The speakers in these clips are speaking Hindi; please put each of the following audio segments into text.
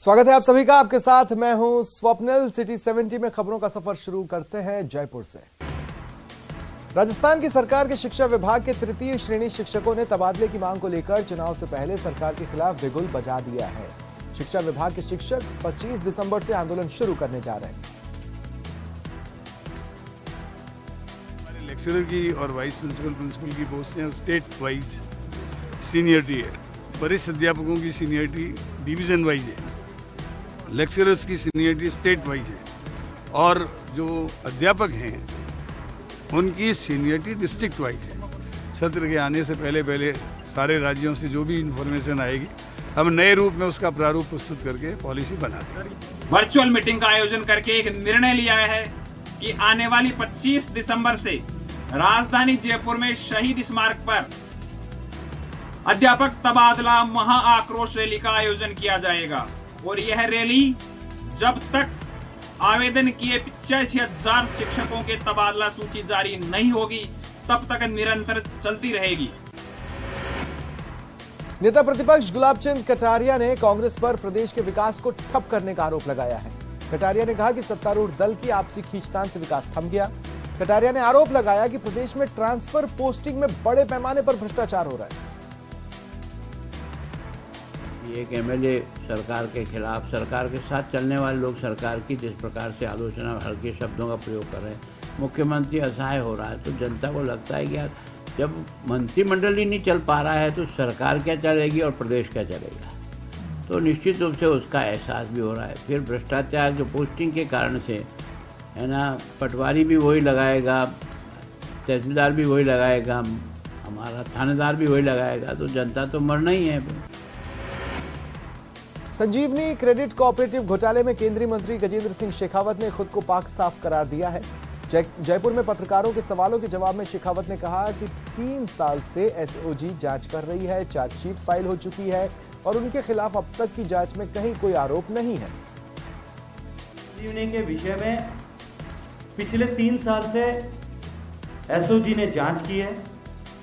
स्वागत है आप सभी का। आपके साथ मैं हूं स्वप्निल। सिटी 70 में खबरों का सफर शुरू करते हैं जयपुर से। राजस्थान की सरकार के शिक्षा विभाग के तृतीय श्रेणी शिक्षकों ने तबादले की मांग को लेकर चुनाव से पहले सरकार के खिलाफ बिगुल बजा दिया है। शिक्षा विभाग के शिक्षक 25 दिसंबर से आंदोलन शुरू करने जा रहे हैं। हमारे लेक्चरर की और वाइस प्रिंसिपल की पोस्टें स्टेट वाइज सीनियरिटी है। वरिष्ठ अध्यापकों की सीनियरिटी डिवीजन वाइज है, लेक्चरर्स की सीनियरिटी स्टेट वाइज है और जो अध्यापक हैं उनकी सीनियरिटी डिस्ट्रिक्ट वाइज है। सत्र के आने से पहले सारे राज्यों से जो भी इंफॉर्मेशन आएगी हम नए रूप में उसका प्रारूप प्रस्तुत करके पॉलिसी बना देंगे। वर्चुअल मीटिंग का आयोजन करके एक निर्णय लिया है कि आने वाली 25 दिसंबर से राजधानी जयपुर में शहीद स्मारक पर अध्यापक तबादला महा आक्रोश रैली का आयोजन किया जाएगा और यह रैली जब तक आवेदन किए 85,000 शिक्षकों के तबादला सूची जारी नहीं होगी तब तक निरंतर चलती रहेगी। नेता प्रतिपक्ष गुलाब चंद कटारिया ने कांग्रेस पर प्रदेश के विकास को ठप करने का आरोप लगाया है। कटारिया ने कहा कि सत्तारूढ़ दल की आपसी खींचतान से विकास थम गया। कटारिया ने आरोप लगाया कि प्रदेश में ट्रांसफर पोस्टिंग में बड़े पैमाने पर भ्रष्टाचार हो रहा है। एक एमएलए सरकार के खिलाफ, सरकार के साथ चलने वाले लोग सरकार की जिस प्रकार से आलोचना हल्के शब्दों का प्रयोग कर रहे हैं, मुख्यमंत्री असहाय हो रहा है, तो जनता को लगता है कि यार जब मंत्रिमंडल ही नहीं चल पा रहा है तो सरकार क्या चलेगी और प्रदेश क्या चलेगा। तो निश्चित रूप से उसका एहसास भी हो रहा है। फिर भ्रष्टाचार जो पोस्टिंग के कारण से है ना, पटवारी भी वही लगाएगा, तहसीलदार भी वही लगाएगा, हमारा थानेदार भी वही लगाएगा, तो जनता तो मरना ही है। संजीवनी क्रेडिट कोऑपरेटिव घोटाले में केंद्रीय मंत्री गजेंद्र सिंह शेखावत ने खुद को पाक साफ करार दिया है। जयपुर में पत्रकारों के सवालों के जवाब में शेखावत ने कहा कि 3 साल से एसओजी जांच कर रही है, चार्जशीट फाइल हो चुकी है और उनके खिलाफ अब तक की जांच में कहीं कोई आरोप नहीं है। संजीवनी के विषय में पिछले 3 साल से एसओजी ने जांच की है,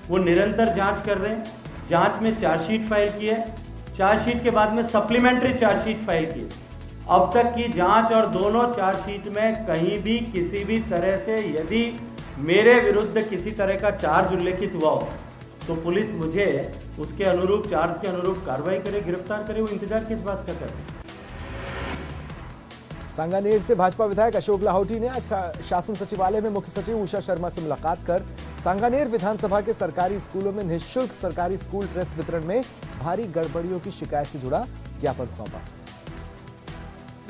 वो निरंतर जांच कर रहे हैं। जांच में चार्जशीट फाइल की है, चार्जशीट के बाद में सप्लीमेंट्री चार्जशीट फाइल की। अब तक की जांच और दोनों चार्जशीट में कहीं भी किसी भी तरह से यदि मेरे विरुद्ध किसी तरह का चार्ज उल्लेखित हुआ हो तो पुलिस मुझे उसके अनुरूप, चार्ज के अनुरूप कार्रवाई करे, गिरफ्तार करे। वो इंतजार किस बात का करे। सांगानेर से भाजपा विधायक अशोक लाहौटी ने आज शासन सचिवालय में मुख्य सचिव उषा शर्मा से मुलाकात कर सांगानेर विधानसभा के सरकारी स्कूलों में निःशुल्क सरकारी स्कूल ड्रेस वितरण में भारी गड़बड़ियों की शिकायत से जुड़ा ज्ञापन सौंपा।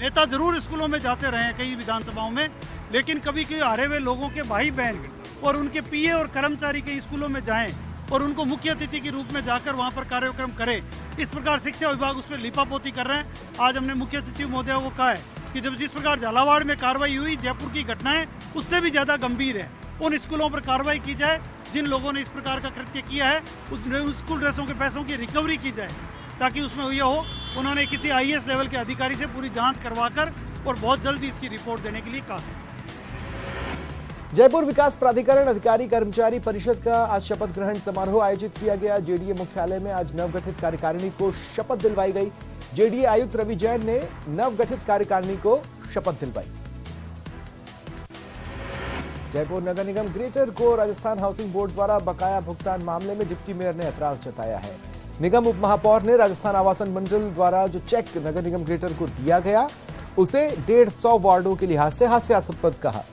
नेता जरूर स्कूलों में जाते रहे कई विधानसभाओं में, लेकिन कभी कभी हारे हुए लोगों के भाई बहन और उनके पीए और कर्मचारी कई स्कूलों में जाएं और उनको मुख्य अतिथि के रूप में जाकर वहां पर कार्यक्रम करें। इस प्रकार शिक्षा विभाग उस पर लिपापोती कर रहे हैं। आज हमने मुख्य सचिव महोदय को कहा है कि जब जिस प्रकार झालावाड़ में कार्रवाई हुई, जयपुर की घटनाएं उससे भी ज्यादा गंभीर है। उन स्कूलों पर कार्रवाई की जाए जिन लोगों ने इस प्रकार का कृत्य किया है, उस स्कूल ड्रेसों के पैसों की रिकवरी की जाए ताकि उसमें यह हो उन्होंने किसी आईएएस लेवल के अधिकारी से पूरी जांच करवाकर और बहुत जल्दी इसकी रिपोर्ट देने के लिए कहा। जयपुर विकास प्राधिकरण अधिकारी कर्मचारी परिषद का आज शपथ ग्रहण समारोह आयोजित किया गया। जेडीए मुख्यालय में आज नवगठित कार्यकारिणी को शपथ दिलवाई गई। जेडीए आयुक्त रवि जैन ने नवगठित कार्यकारिणी को शपथ दिलवाई। जयपुर नगर निगम ग्रेटर को राजस्थान हाउसिंग बोर्ड द्वारा बकाया भुगतान मामले में डिप्टी मेयर ने ऐतराज जताया है। निगम उप महापौर ने राजस्थान आवासन मंडल द्वारा जो चेक नगर निगम ग्रेटर को दिया गया उसे 150 वार्डों के लिहाज से हास्यास्पद कहा।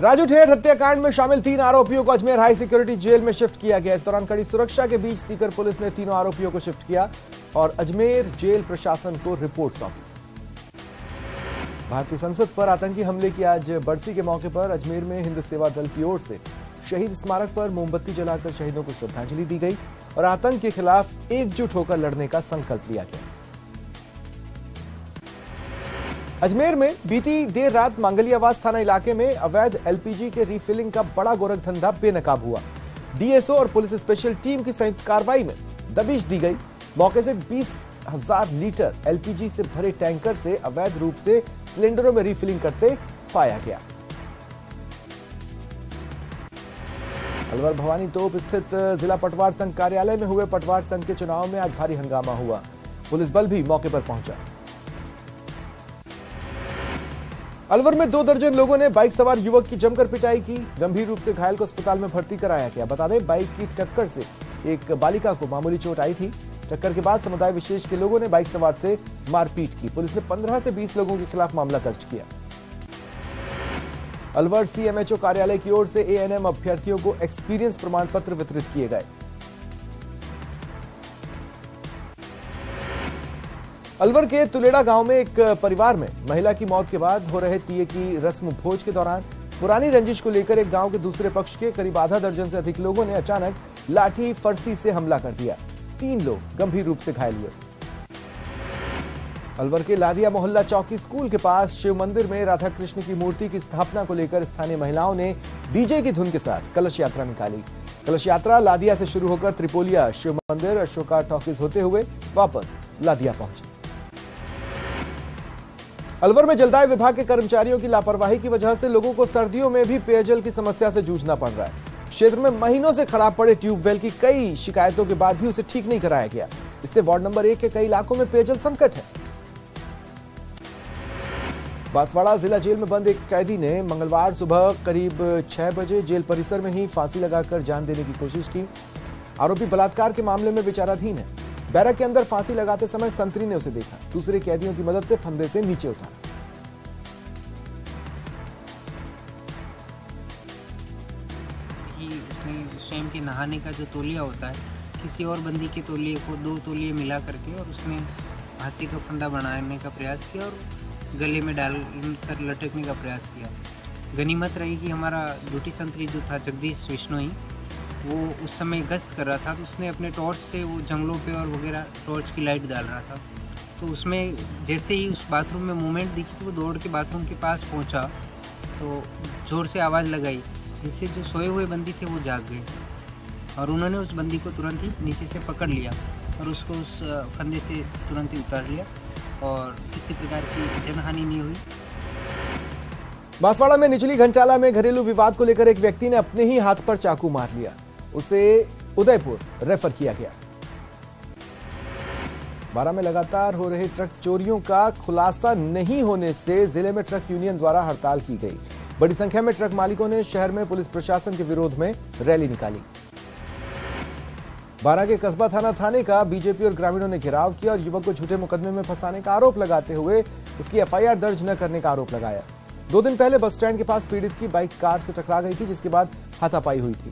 राजू ठेर हत्याकांड में शामिल 3 आरोपियों को अजमेर हाई सिक्योरिटी जेल में शिफ्ट किया गया। इस दौरान कड़ी सुरक्षा के बीच सीकर पुलिस ने तीनों आरोपियों को शिफ्ट किया और अजमेर जेल प्रशासन को रिपोर्ट सौंपी। भारतीय संसद पर आतंकी हमले की आज बरसी के मौके पर अजमेर में हिंद सेवा दल की ओर से शहीद स्मारक पर मोमबत्ती जलाकर शहीदों को श्रद्धांजलि दी गई और आतंक के खिलाफ एकजुट होकर लड़ने का संकल्प लिया गया। अजमेर में बीती देर रात मांगलियावास थाना इलाके में अवैध एलपीजी के रिफिलिंग का बड़ा गोरख धंधा बेनकाब हुआ। डीएसओ और पुलिस स्पेशल टीम की संयुक्त कार्रवाई में दबिश दी गई। मौके से 20,000 लीटर एलपीजी से भरे टैंकर से अवैध रूप से सिलेंडरों में रिफिलिंग करते पाया गया। अलवर भवानी तोप स्थित जिला पटवार संघ कार्यालय में हुए पटवार संघ के चुनाव में आज भारी हंगामा हुआ। पुलिस बल भी मौके पर पहुंचा। अलवर में 2 दर्जन लोगों ने बाइक सवार युवक की जमकर पिटाई की। गंभीर रूप से घायल को अस्पताल में भर्ती कराया गया। बता दें, बाइक की टक्कर से एक बालिका को मामूली चोट आई थी। टक्कर के बाद समुदाय विशेष के लोगों ने बाइक सवार से मारपीट की। पुलिस ने 15 से 20 लोगों के खिलाफ मामला दर्ज किया। अलवर सीएमएचओ कार्यालय की ओर से एएनएम अभ्यर्थियों को एक्सपीरियंस प्रमाण पत्र वितरित किए गए। अलवर के तुलेड़ा गांव में एक परिवार में महिला की मौत के बाद हो रहे तीये की रस्म भोज के दौरान पुरानी रंजिश को लेकर एक गांव के दूसरे पक्ष के करीब आधा दर्जन से अधिक लोगों ने अचानक लाठी फरसी से हमला कर दिया। 3 लोग गंभीर रूप से घायल हुए। अलवर के लादिया मोहल्ला चौकी स्कूल के पास शिव मंदिर में राधा कृष्ण की मूर्ति की स्थापना को लेकर स्थानीय महिलाओं ने डीजे की धुन के साथ कलश यात्रा निकाली। कलश यात्रा लादिया से शुरू होकर त्रिपोलिया, शिव मंदिर, अशोका टॉकीज होते हुए वापस लादिया पहुंची। अलवर में जलदाय विभाग के कर्मचारियों की लापरवाही की वजह से लोगों को सर्दियों में भी पेयजल की समस्या से जूझना पड़ रहा है। क्षेत्र में महीनों से खराब पड़े ट्यूबवेल की कई शिकायतों के बाद भी उसे ठीक नहीं कराया गया। इससे वार्ड नंबर 1 के कई इलाकों में पेयजल संकट है। बांसवाड़ा जिला जेल में बंद एक कैदी ने मंगलवार सुबह करीब 6 बजे जेल परिसर में ही फांसी लगाकर जान देने की कोशिश की। आरोपी बलात्कार के मामले में विचाराधीन है। बैरक के अंदर फांसी लगाते समय संतरी ने उसे देखा। दूसरे कैदियों की मदद से फंदे से नीचे उतारा। स्वयं के नहाने का जो तौलिया होता है, किसी और बंदी के तौलिए को 2 तौलिए मिला करके और उसमें फांसी का फंदा बनाने का प्रयास किया और गले में डालकर लटकने का प्रयास किया। गनीमत रही कि हमारा ड्यूटी संतरी जो था जगदीश विश्नोई, वो उस समय गश्त कर रहा था, तो उसने अपने टॉर्च से वो जंगलों पे और वगैरह टॉर्च की लाइट डाल रहा था। तो उसमें जैसे ही उस बाथरूम में मूवमेंट दिखी तो वो दौड़ के बाथरूम के पास पहुंचा, तो ज़ोर से आवाज़ लगाई, जिससे जो सोए हुए बंदी थे वो जाग गए और उन्होंने उस बंदी को तुरंत ही नीचे से पकड़ लिया और उसको उस फंदे से तुरंत ही उतार लिया और किसी प्रकार की जनहानि नहीं हुई। बांसवाड़ा में निचली घंटाला में घरेलू विवाद को लेकर एक व्यक्ति ने अपने ही हाथ पर चाकू मार लिया। उसे उदयपुर रेफर किया गया। बारां में लगातार हो रहे ट्रक चोरियों का खुलासा नहीं होने से जिले में ट्रक यूनियन द्वारा हड़ताल की गई। बड़ी संख्या में ट्रक मालिकों ने शहर में पुलिस प्रशासन के विरोध में रैली निकाली। बारां के कस्बा थाने का बीजेपी और ग्रामीणों ने घेराव किया और युवक को झूठे मुकदमे में फंसाने का आरोप लगाते हुए उसकी एफआईआर दर्ज न करने का आरोप लगाया। 2 दिन पहले बस स्टैंड के पास पीड़ित की बाइक कार से टकरा गई थी, जिसके बाद हाथापाई हुई थी।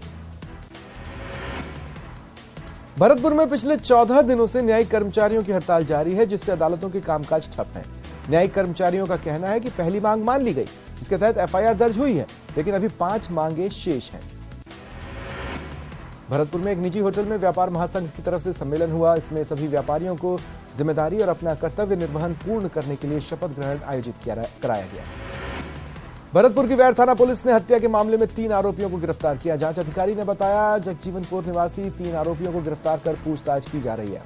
भरतपुर में पिछले 14 दिनों से न्यायिक कर्मचारियों की हड़ताल जारी है, जिससे अदालतों के कामकाज ठप हैं। न्यायिक कर्मचारियों का कहना है कि पहली मांग मान ली गई, इसके तहत एफआईआर दर्ज हुई है, लेकिन अभी 5 मांगे शेष हैं। भरतपुर में एक निजी होटल में व्यापार महासंघ की तरफ से सम्मेलन हुआ। इसमें सभी व्यापारियों को जिम्मेदारी और अपना कर्तव्य निर्वहन पूर्ण करने के लिए शपथ ग्रहण आयोजित कराया गया। भरतपुर की वैर थाना पुलिस ने हत्या के मामले में 3 आरोपियों को गिरफ्तार किया। जांच अधिकारी ने बताया, जगजीवनपुर निवासी 3 आरोपियों को गिरफ्तार कर पूछताछ की जा रही है।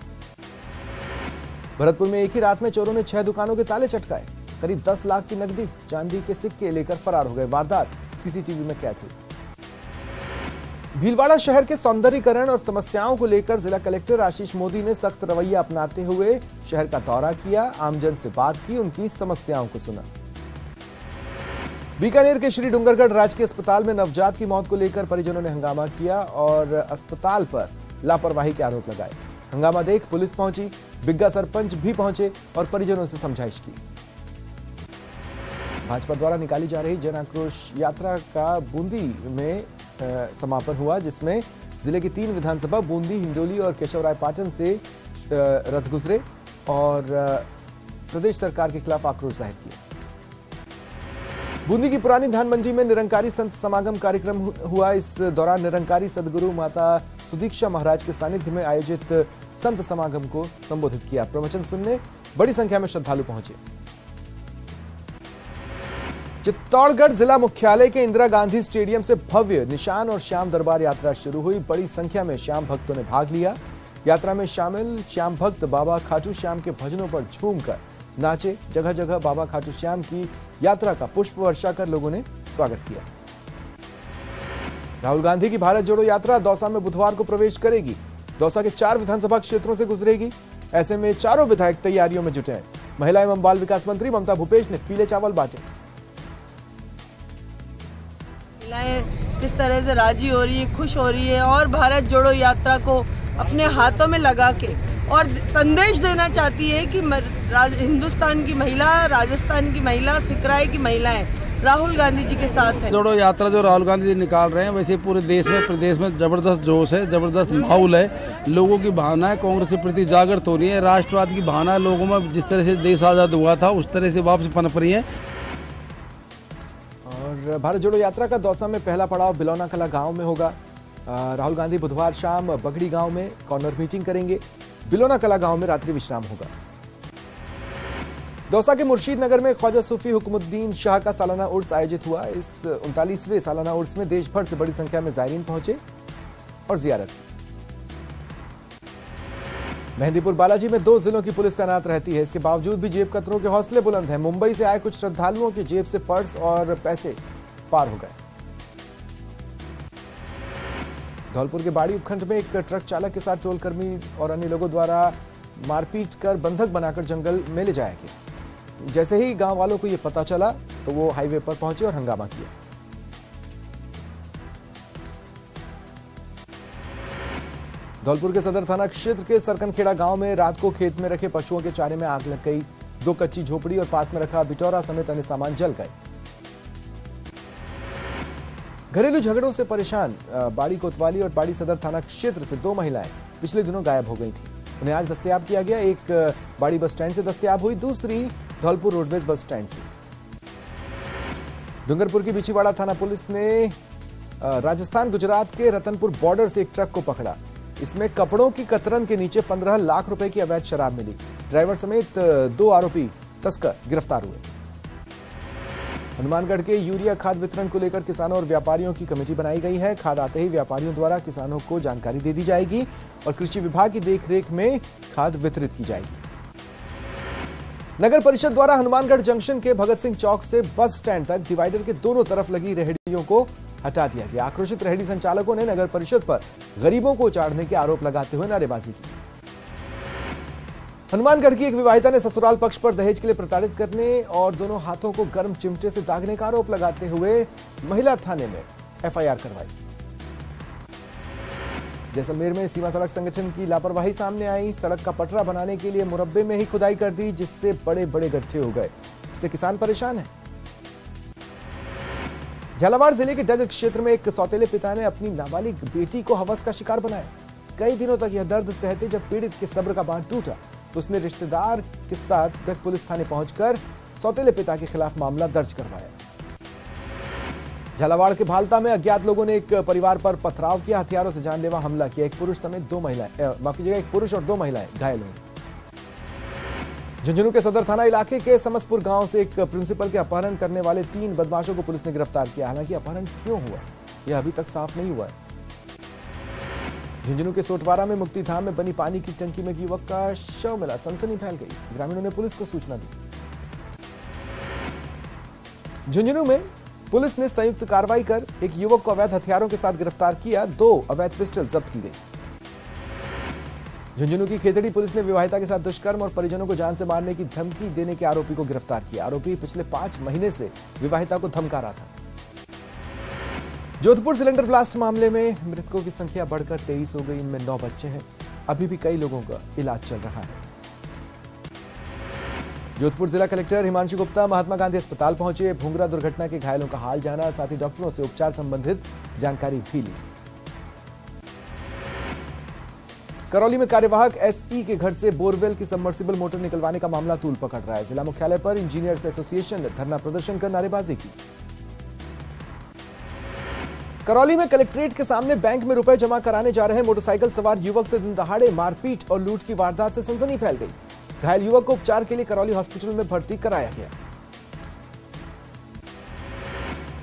भरतपुर में एक ही रात में चोरों ने 6 दुकानों के ताले चटकाए। करीब 10 लाख की नकदी, चांदी के सिक्के लेकर फरार हो गए। वारदात सीसीटीवी में कैद हुई। भीलवाड़ा शहर के सौंदर्यीकरण और समस्याओं को लेकर जिला कलेक्टर आशीष मोदी ने सख्त रवैया अपनाते हुए शहर का दौरा किया, आमजन से बात की, उनकी समस्याओं को सुना। बीकानेर के श्री डूंगरगढ़ राजकीय अस्पताल में नवजात की मौत को लेकर परिजनों ने हंगामा किया और अस्पताल पर लापरवाही के आरोप लगाए। हंगामा देख पुलिस पहुंची, बिग्गा सरपंच भी पहुंचे और परिजनों से समझाइश की। भाजपा द्वारा निकाली जा रही जन आक्रोश यात्रा का बूंदी में समापन हुआ, जिसमें जिले की 3 विधानसभा बूंदी, हिंडोली और केशवरायपाटन से रथ गुजरे और प्रदेश सरकार के खिलाफ आक्रोश जाहिर किया। बूंदी की पुरानी धान मंडी में निरंकारी संत समागम कार्यक्रम हुआ। इस दौरान निरंकारी सदगुरु माता सुदीक्षा महाराज के सानिध्य में आयोजित संत समागम को संबोधित किया। प्रवचन सुनने बड़ी संख्या में श्रद्धालु पहुंचे। चित्तौड़गढ़ जिला मुख्यालय के इंदिरा गांधी स्टेडियम से भव्य निशान और श्याम दरबार यात्रा शुरू हुई। बड़ी संख्या में श्याम भक्तों ने भाग लिया। यात्रा में शामिल श्याम भक्त बाबा खाटू श्याम के भजनों पर झूमकर नाचे। जगह जगह बाबा खाटू श्याम की यात्रा का पुष्प वर्षा कर लोगों ने स्वागत किया। राहुल गांधी की भारत जोड़ो यात्रा दौसा में बुधवार को प्रवेश करेगी। दौसा के 4 विधानसभा क्षेत्रों से गुजरेगी। ऐसे में चारों विधायक तैयारियों में जुटे हैं। महिला एवं बाल विकास मंत्री ममता भूपेश ने पीले चावल बांटे। महिलाएं किस तरह से राजी हो रही है, खुश हो रही है और भारत जोड़ो यात्रा को अपने हाथों में लगा के और संदेश देना चाहती है कि हिंदुस्तान की महिला, राजस्थान की महिला, सिकराय की महिलाएं राहुल गांधी जी के साथ है। जोड़ो यात्रा जो राहुल गांधी जी निकाल रहे हैं, वैसे पूरे देश में प्रदेश में जबरदस्त जोश है, जबरदस्त माहौल है। लोगों की भावनाएं कांग्रेस के प्रति जागृत हो रही है। राष्ट्रवाद की भावना लोगों में जिस तरह से देश आजाद हुआ था उस तरह से वापस पनप रही है। और भारत जोड़ो यात्रा का दौसा में पहला पड़ाव बिलौना कला गांव में होगा। राहुल गांधी बुधवार शाम बगड़ी गांव में कॉर्नर मीटिंग करेंगे। बिलौना कला गांव में रात्रि विश्राम होगा। दौसा के मुर्शीद नगर में ख्वाजा सूफी हुक्मुद्दीन शाह का सालाना उर्स आयोजित हुआ। इस 39वें सालाना उर्स में देश भर से बड़ी संख्या में जायरीन पहुंचे और जियारत। मेहंदीपुर बालाजी में 2 जिलों की पुलिस तैनात रहती है। इसके बावजूद भी जेब कतरों के हौसले बुलंद हैं। मुंबई से आए कुछ श्रद्धालुओं की जेब से पर्स और पैसे पार हो गए। धौलपुर के बाड़ी उपखंड में एक ट्रक चालक के साथ टोलकर्मी और अन्य लोगों द्वारा मारपीट कर बंधक बनाकर जंगल में ले जाया गया। जैसे ही गांव वालों को यह पता चला तो वो हाईवे पर पहुंचे और हंगामा किया। धौलपुर के सदर थाना क्षेत्र के सरकनखेड़ा गांव में रात को खेत में रखे पशुओं के चारे में आग लग गई। 2 कच्ची झोपड़ी और पास में रखा बिटौरा समेत अन्य सामान जल गए। घरेलू झगड़ों से परेशान बाड़ी कोतवाली और बाड़ी सदर थाना क्षेत्र से 2 महिलाएं पिछले दिनों गायब हो गई थी। उन्हें आज दस्तयाब किया गया। एक बाड़ी बस स्टैंड से दस्तयाब हुई, दूसरी धौलपुर रोडवेज बस स्टैंड से। डूंगरपुर की बिछीवाड़ा थाना पुलिस ने राजस्थान गुजरात के रतनपुर बॉर्डर से एक ट्रक को पकड़ा। इसमें कपड़ों की कतरन के नीचे 15 लाख रुपए की अवैध शराब मिली। ड्राइवर समेत 2 आरोपी तस्कर गिरफ्तार हुए। हनुमानगढ़ के यूरिया खाद वितरण को लेकर किसानों और व्यापारियों की कमेटी बनाई गई है। खाद आते ही व्यापारियों द्वारा किसानों को जानकारी दे दी जाएगी और कृषि विभाग की देखरेख में खाद वितरित की जाएगी। नगर परिषद द्वारा हनुमानगढ़ जंक्शन के भगत सिंह चौक से बस स्टैंड तक डिवाइडर के दोनों तरफ लगी रेहड़ियों को हटा दिया गया। आक्रोशित रेहड़ी संचालकों ने नगर परिषद पर गरीबों को उचाड़ने के आरोप लगाते हुए नारेबाजी की। हनुमानगढ़ की एक विवाहिता ने ससुराल पक्ष पर दहेज के लिए प्रताड़ित करने और दोनों हाथों को गर्म चिमटे से दागने का आरोप लगाते हुए महिला थाने में एफआईआर करवाई। जैसलमेर में सीमा सड़क संगठन की लापरवाही सामने आई। सड़क का पटरा बनाने के लिए मुरब्बे में ही खुदाई कर दी, जिससे बड़े बड़े गड्ढे हो गए। इससे किसान परेशान है। झालावाड़ जिले के डग क्षेत्र में एक सौतेले पिता ने अपनी नाबालिग बेटी को हवस का शिकार बनाया। कई दिनों तक यह दर्द सहते जब पीड़ित के सब्र का बांध टूटा तो उसने रिश्तेदार के साथ डग पुलिस थाने पहुंचकर सौतेले पिता के खिलाफ मामला दर्ज करवाया। झालावाड़ के भालता में अज्ञात लोगों ने एक परिवार पर पथराव किया, हथियारों से जानलेवा हमला किया। एक पुरुष समेत 2 महिलाएं, एक पुरुष और 2 महिलाएं घायल हुई। झुंझुनू के सदर थाना इलाके के समसपुर गांव से एक प्रिंसिपल के अपहरण करने वाले 3 बदमाशों को पुलिस ने गिरफ्तार किया। हालांकि अपहरण क्यों हुआ यह अभी तक साफ नहीं हुआ है। झुंझुनू के सोटवारा में मुक्तिधाम में बनी पानी की टंकी में एक युवक का शव मिला, सनसनी फैल गई। ग्रामीणों ने पुलिस को सूचना दी। झुंझुनू में पुलिस ने संयुक्त कार्रवाई कर एक युवक को अवैध हथियारों के साथ गिरफ्तार किया। 2 अवैध पिस्टल जब्त की गई। झुंझुनू की खेतड़ी पुलिस ने विवाहिता के साथ दुष्कर्म और परिजनों को जान से मारने की धमकी देने के आरोपी को गिरफ्तार किया। आरोपी पिछले 5 महीने से विवाहिता को धमका रहा था। जोधपुर सिलेंडर ब्लास्ट मामले में मृतकों की संख्या बढ़कर 23 हो गई। इनमें 9 बच्चे हैं। अभी भी कई लोगों का इलाज चल रहा है। जोधपुर जिला कलेक्टर हिमांशु गुप्ता महात्मा गांधी अस्पताल पहुंचे। भूंगरा दुर्घटना के घायलों का हाल जाना, साथ ही डॉक्टरों से उपचार संबंधित जानकारी भी ली। करौली में कार्यवाहक एसई के घर से बोरवेल की सबमर्सिबल मोटर निकलवाने का मामला तूल पकड़ रहा है। जिला मुख्यालय पर इंजीनियर्स एसोसिएशन ने धरना प्रदर्शन कर नारेबाजी की। करौली में कलेक्ट्रेट के सामने बैंक में रुपए जमा कराने जा रहे मोटरसाइकिल सवार युवक से दिन दहाड़े मारपीट और लूट की वारदात से सनसनी फैल गई। घायल युवक को उपचार के लिए करौली हॉस्पिटल में भर्ती कराया गया।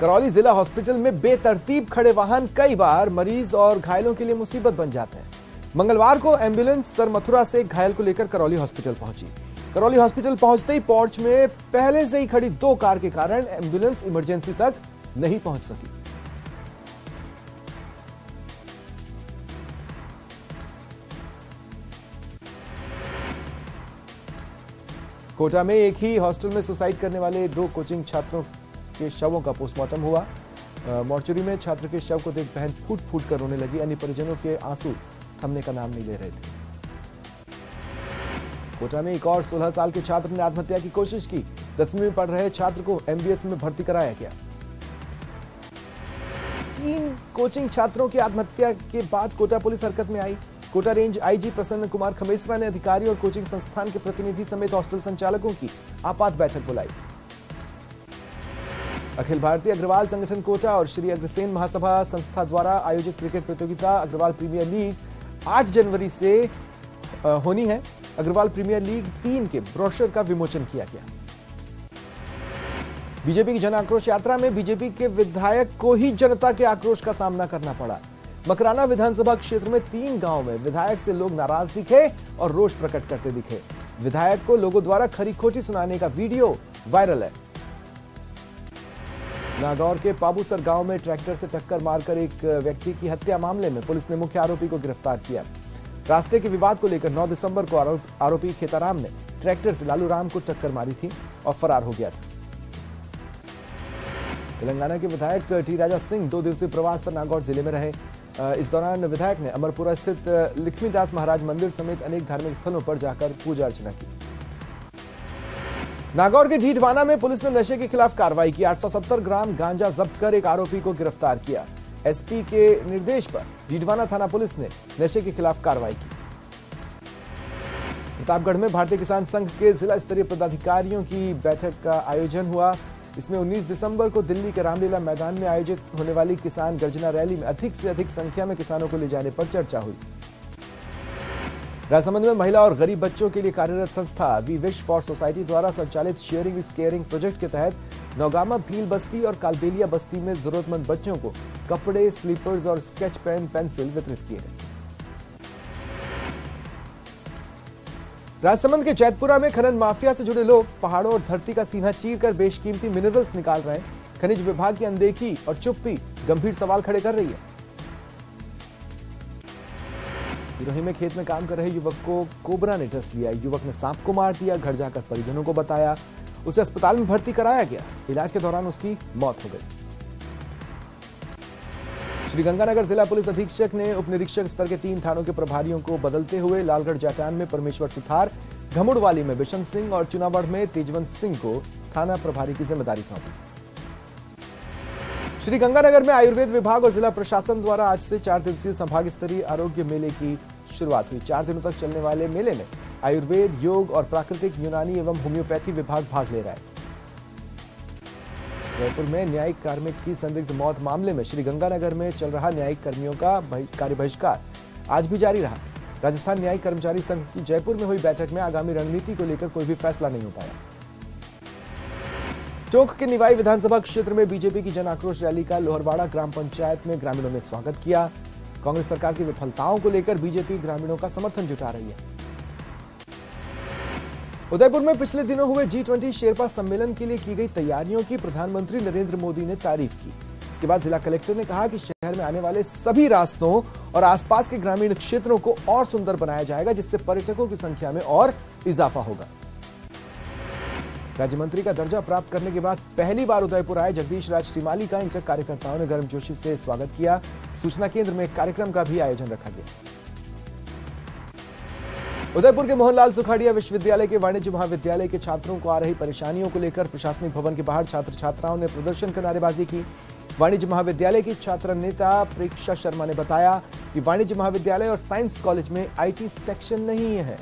करौली जिला हॉस्पिटल में बेतरतीब खड़े वाहन कई बार मरीज और घायलों के लिए मुसीबत बन जाते हैं। मंगलवार को एम्बुलेंस सरमथुरा से घायल को लेकर करौली हॉस्पिटल पहुंची। करौली हॉस्पिटल पहुंचते ही पोर्च में पहले से ही खड़ी 2 कार के कारण एम्बुलेंस इमरजेंसी तक नहीं पहुंच सकी। कोटा में एक ही हॉस्टल में सुसाइड करने वाले 2 कोचिंग छात्रों के शवों का पोस्टमार्टम हुआ। मॉर्चरी में छात्र के शव को देख बहन फूट फूट कर रोने लगी। अन्य परिजनों के आंसू थमने का नाम नहीं ले रहे थे। कोटा में एक और 16 साल के छात्र ने आत्महत्या की कोशिश की। 10वीं में पढ़ रहे छात्र को MBS में भर्ती कराया गया। 3 कोचिंग छात्रों की आत्महत्या के बाद कोटा पुलिस हरकत में आई। कोटा रेंज IG प्रसन्न कुमार खमेसरा ने अधिकारी और कोचिंग संस्थान के प्रतिनिधि समेत हॉस्टल संचालकों की आपात बैठक बुलाई। अखिल भारतीय अग्रवाल संगठन कोटा और श्री अग्रसेन महासभा संस्था द्वारा आयोजित क्रिकेट प्रतियोगिता अग्रवाल प्रीमियर लीग 8 जनवरी से होनी है। अग्रवाल प्रीमियर लीग 3 के ब्रोशर का विमोचन किया गया। बीजेपी की जन आक्रोश यात्रा में बीजेपी के विधायक को ही जनता के आक्रोश का सामना करना पड़ा। मकराना विधानसभा क्षेत्र में 3 गांव में विधायक से लोग नाराज दिखे और रोष प्रकट करते दिखे। विधायक को लोगों द्वारा खरी खोटी सुनाने का वीडियो वायरल है। नागौर के पाबूसर गांव में ट्रैक्टर से टक्कर मारकर एक व्यक्ति की हत्या मामले में पुलिस ने मुख्य आरोपी को गिरफ्तार किया। रास्ते के विवाद को लेकर 9 दिसंबर को आरोपी खेताराम ने ट्रैक्टर से लालू राम को टक्कर मारी थी और फरार हो गया था। तेलंगाना के विधायक टी राजा सिंह 2 दिवसीय प्रवास पर नागौर जिले में रहे। इस दौरान विधायक ने अमरपुरा स्थित लक्ष्मीदास महाराज मंदिर समेत अनेक धार्मिक स्थलों पर जाकर पूजा अर्चना की। नागौर के ढीडवाना में पुलिस ने नशे के खिलाफ कार्रवाई की। 870 ग्राम गांजा जब्त कर एक आरोपी को गिरफ्तार किया। SP के निर्देश पर ढीडवाना थाना पुलिस ने नशे के खिलाफ कार्रवाई की। प्रतापगढ़ में भारतीय किसान संघ के जिला स्तरीय पदाधिकारियों की बैठक का आयोजन हुआ। इसमें 19 दिसंबर को दिल्ली के रामलीला मैदान में आयोजित होने वाली किसान गर्जना रैली में अधिक से अधिक संख्या में किसानों को ले जाने पर चर्चा हुई। राजसमंद में महिला और गरीब बच्चों के लिए कार्यरत संस्था वी विश फॉर सोसाइटी द्वारा संचालित शेयरिंग इज केयरिंग प्रोजेक्ट के तहत नौगामा भील बस्ती और कालबेलिया बस्ती में जरूरतमंद बच्चों को कपड़े, स्लीपर्स और स्केच पेन, पेंसिल वितरित किए गए। राजसमंद के जैतपुरा में खनन माफिया से जुड़े लोग पहाड़ों और धरती का सीना चीरकर बेशकीमती मिनरल्स निकाल रहे हैं। खनिज विभाग की अनदेखी और चुप्पी गंभीर सवाल खड़े कर रही है। सिरोही में खेत में काम कर रहे युवक को कोबरा ने डस लिया। युवक ने सांप को मार दिया। घर जाकर परिजनों को बताया। उसे अस्पताल में भर्ती कराया गया। इलाज के दौरान उसकी मौत हो गई। श्रीगंगानगर जिला पुलिस अधीक्षक ने उप निरीक्षक स्तर के 3 थानों के प्रभारियों को बदलते हुए लालगढ़ जाटान में परमेश्वर सुथार, घमुड़वाली में बिशन सिंह और चुनावड़ में तेजवंत सिंह को थाना प्रभारी की जिम्मेदारी सौंपी। श्रीगंगानगर में आयुर्वेद विभाग और जिला प्रशासन द्वारा आज से 4 दिवसीय संभाग स्तरीय आरोग्य मेले की शुरुआत हुई। 4 दिनों तक चलने वाले मेले में आयुर्वेद, योग और प्राकृतिक यूनानी एवं होम्योपैथी विभाग भाग ले रहा है। जयपुर में न्यायिक कार्मिक की संदिग्ध मौत मामले में श्रीगंगानगर में चल रहा न्यायिक कर्मियों का कार्य बहिष्कार आज भी जारी रहा। राजस्थान न्यायिक कर्मचारी संघ की जयपुर में हुई बैठक में आगामी रणनीति को लेकर कोई भी फैसला नहीं हो पाया। टोंक के निवाई विधानसभा क्षेत्र में बीजेपी की जन आक्रोश रैली का लोहरवाड़ा ग्राम पंचायत में ग्रामीणों ने स्वागत किया। कांग्रेस सरकार की विफलताओं को लेकर बीजेपी ग्रामीणों का समर्थन जुटा रही है। उदयपुर में पिछले दिनों हुए G20 शेरपा सम्मेलन के लिए की गई तैयारियों की प्रधानमंत्री नरेंद्र मोदी ने तारीफ की। इसके बाद जिला कलेक्टर ने कहा कि शहर में आने वाले सभी रास्तों और आसपास के ग्रामीण क्षेत्रों को और सुंदर बनाया जाएगा, जिससे पर्यटकों की संख्या में और इजाफा होगा। राज्य मंत्री का दर्जा प्राप्त करने के बाद पहली बार उदयपुर आए जगदीश राज श्रीमाली का इंटर कार्यकर्ताओं ने गर्मजोशी से स्वागत किया। सूचना केंद्र में एक कार्यक्रम का भी आयोजन रखा गया। उदयपुर के मोहनलाल सुखाड़िया विश्वविद्यालय के वाणिज्य महाविद्यालय के छात्रों को आ रही परेशानियों को लेकर प्रशासनिक भवन के बाहर छात्र छात्राओं ने प्रदर्शन कर नारेबाजी की। वाणिज्य महाविद्यालय की छात्र नेता प्रेक्षा शर्मा ने बताया कि वाणिज्य महाविद्यालय और साइंस कॉलेज में IT सेक्शन नहीं है।